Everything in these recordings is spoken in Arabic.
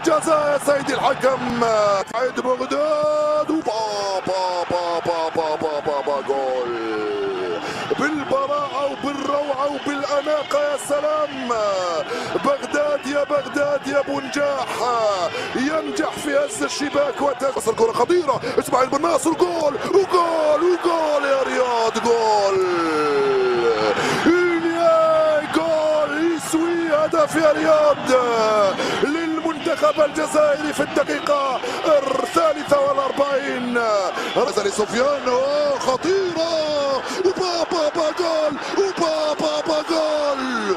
جزاء يا سيدي الحكم عيد بغداد وبابا بابا بابا بابا جول بالبراعة وبالروعة وبالأناقة. يا سلام بغداد يا بغداد يا ابو نجاح ينجح في هز الشباك وتصل كرة خطيرة. اسماعيل بن ناصر جول وجول وجول يا رياض جول جول يسوي هدف يا رياض للمنتخب الجزائري في الدقيقة 43. رزل سفيان خطيرة وبابا جول وبابا جول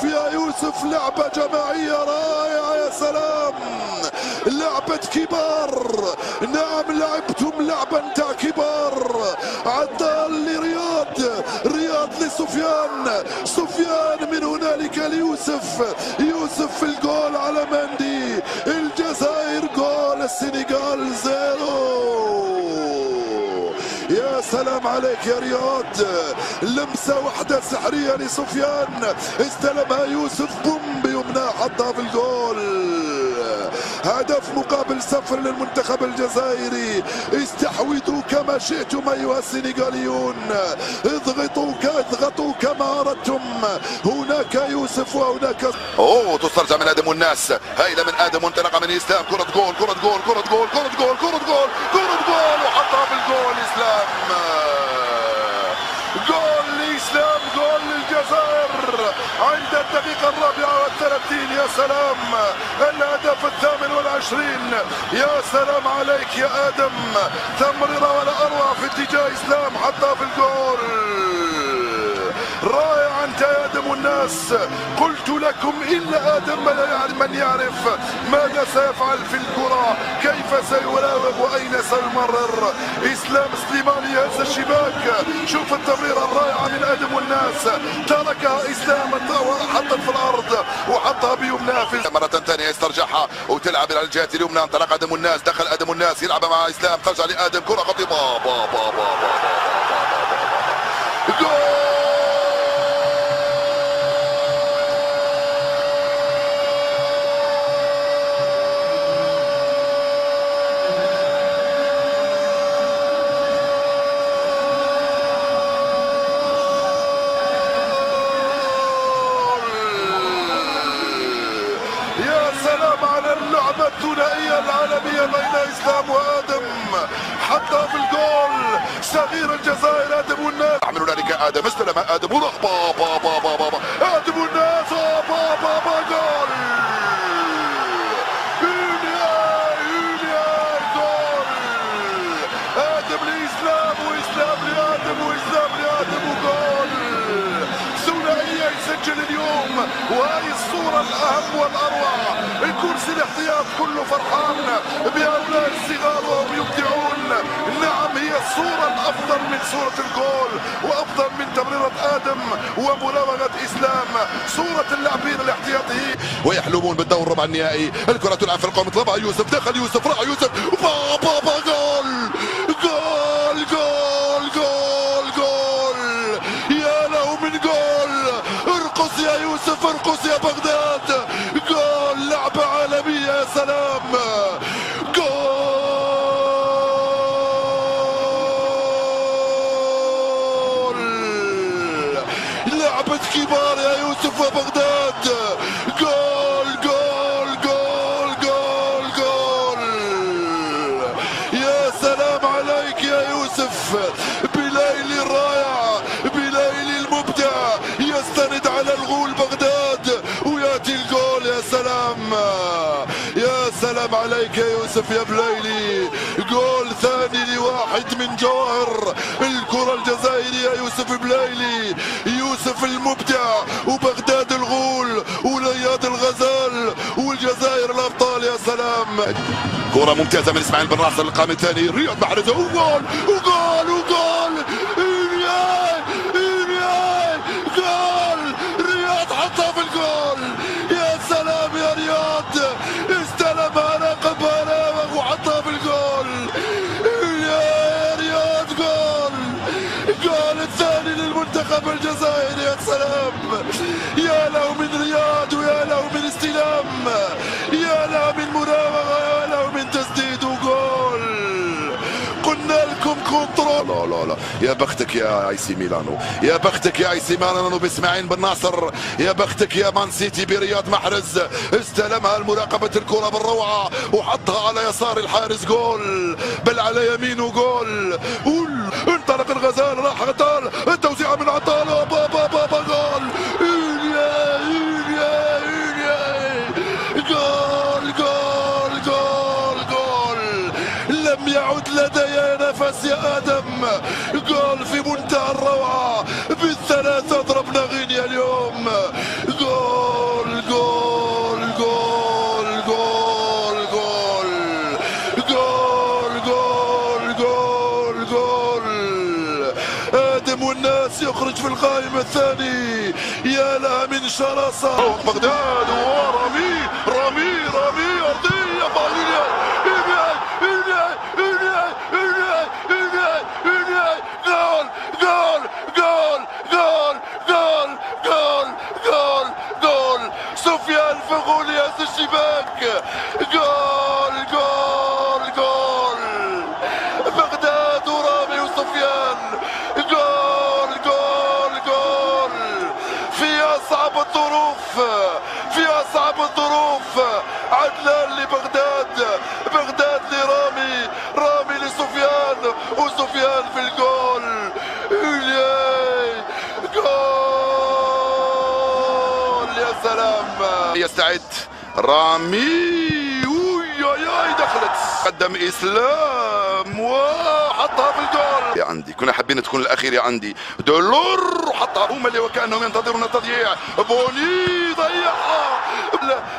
يا يوسف لعبة جماعية رائعة. يا سلام لعبة كبار. نعم لعبتم لعبة نتاع كبار. عطال لرياض، رياض لسفيان، سفيان من هنالك ليوسف، يوسف في الجول على مندي. الجزائر جول، السنغال 0. يا سلام عليك يا رياض. لمسة واحدة سحرية لسفيان استلمها يوسف بوم بيمنى حطها في الجول. هدف مقابل 0 للمنتخب الجزائري. استحوذوا كما شئتم ايها السنغاليون، اضغطوا كما اردتم. هناك يوسف وهناك تسترجع من ادم والناس. هايله من ادم وانطلقه من اسلام. كرة جول كرة جول كرة جول كرة جول كرة جول كرة جول وحطها في الجول. اسلام جول لإسلام، جول للجزائر عند الدقيقة 34. يا سلام الهدف 28. يا سلام عليك يا آدم، تمريرة ولا أروع في اتجاه إسلام حطها في الجول. رائع أنت يا آدم والناس. قلت لكم إلا آدم من يعرف ماذا سيفعل في الكرة، كيف سيراوغ وأين سيمرر. إسلام سليماني هز الشباك. شوف التمريرة الرائعة من آدم والناس، تركها إسلام حطت في الأرض وحطها بيمنى في مرة ثانية يسترجعها وتلعب على الجهة اليمنى. انطلق آدم والناس، دخل آدم والناس يلعب مع إسلام، ترجع لآدم كرة خطيرة جول. اللعبة الثنائية العالمية بين إسلام وآدم حتى في الجول. صغير الجزائر آدم والناس. من هنالك آدم استلم آدم وراح بابا آدم والناس بابا جول. جول آدم لإسلام وإسلام لآدم وإسلام لآدم وجول. ثنائية يسجل اليوم، وهي الصورة الأهم والأروع. الكرسي الاحتياط كله فرحان بهؤلاء الصغار وهم يبدعون. نعم هي الصورة الأفضل من صورة الجول وأفضل من تمريرة آدم ومراوغة إسلام. صورة اللاعبين الاحتياطيين ويحلمون بالدور الربع النهائي. الكرة تلعب في القائم، طلبها يوسف، دخل يوسف، راح يوسف بابا جول جول جول جول جول. يا له من جول. ارقص يا يوسف، ارقص يا بغداد. جول لعبة عالمية. يا سلام جول لعبة كبار يا يوسف وبغداد. جول جول جول جول جول. يا سلام عليك يا يوسف. بليلي الرائع، بليلي المبدع يستند على الغول بغداد وياتي الجول. يا سلام يا سلام عليك يا يوسف يا بليلي. جول ثاني لواحد من جوهر الكرة الجزائرية يوسف بليلي. يوسف المبدع وبغداد الغول ورياض الغزال والجزائر الأبطال. يا سلام كرة ممتازة من اسماعيل بن ناصر القائم الثاني. رياض محرزة وجول وجول وجول. جول رياض حطها في الجول. يا سلام يا رياض، استلمها راقبها وحطها في الجول. لا لا، يا بختك يا اي سي ميلانو، يا بختك يا اي سي ميلانو باسماعيل بن ناصر، يا بختك يا مان سيتي برياض محرز. استلمها المراقبة الكرة بالروعة وحطها على يسار الحارس، جول، بل على يمينه جول. انطلق الغزال، راح غزال، التوزيعة من عطال، بابا بابا جول. جول جول جول جول، لم يعد لدي نفس يا آدم. جول في منتهى الروعة، بالثلاثة ضربنا غينيا اليوم. جول جول جول جول جول جول جول جول جول. آدم والناس يخرج في القائمة الثاني، يا لها من شراسة. بغداد ورامي رامي رامي أرضية فاضية، جول جول جول جول جول جول جول جول. سفيان فغولي يا الشباك، جول جول جول. بغداد ورامي وسفيان، جول جول جول. في أصعب الظروف، في أصعب الظروف، عدلان لبغداد، بغداد لرامي، رامي لسفيان، وسفيان في الجول. جول يا سلام. يستعد رامي، دخلت، قدم اسلام وحطها في الجول. يا عندي كنا حابين تكون الاخير، يا عندي دولور حطها، هم اللي وكانهم ينتظرون التضييع. بوني ضيعها،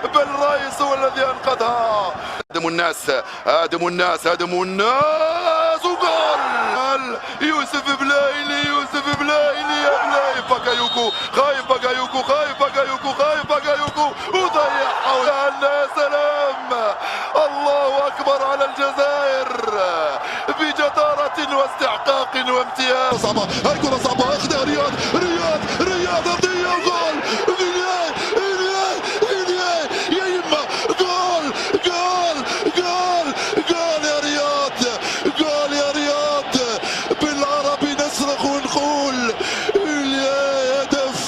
بل رايس هو الذي انقذها. هدموا الناس، هدموا الناس، هدموا الناس، وجول. يوسف بلايلي، يوسف بلايلي، يا بلاي باكايوكو، خايف باكايوكو، خايف باكايوكو، خايف باكايوكو، وضيعها. يا سلام، الله اكبر على الجزائر بجدارة واستحقاق وامتياز. صعبة، هاي كرة صعبة، اخذها رياض، رياض رياض ارضية، وجول. يا يما، جول جول جول جول يا رياض، جول يا رياض. بالعربي نصرخ ونقول يا هدف،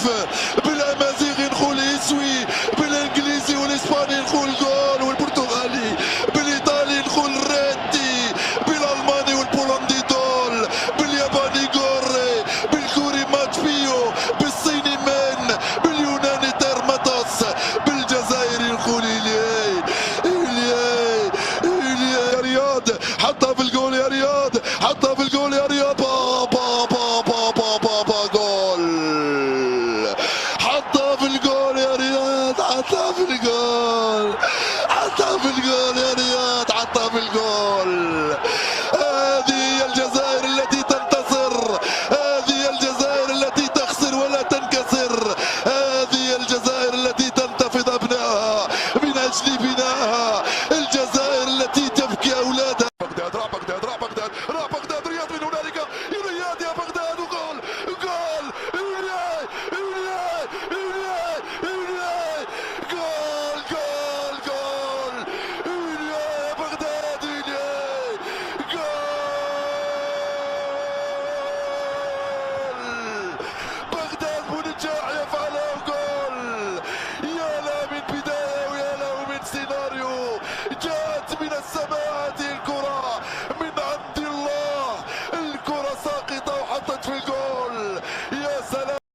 بالامازيغي نقول يسوي، بالانجليزي والاسباني نقول جول، والبرتغالي بالايطالي نقول ريتي، بالالماني والبولندي دول، بالياباني جوري، بالكوري ماتش بيو، بالصيني من، باليوناني ترماتوس، بالجزائري نقول إلياي إلياي إلياي. يا رياض حطها في الجول، يا رياض حطها في الجول، يا رياض. بابا بابا بابا با جول، حطها في الجول يا رياض، حطها في الجول، حطها في الجول يا رياض.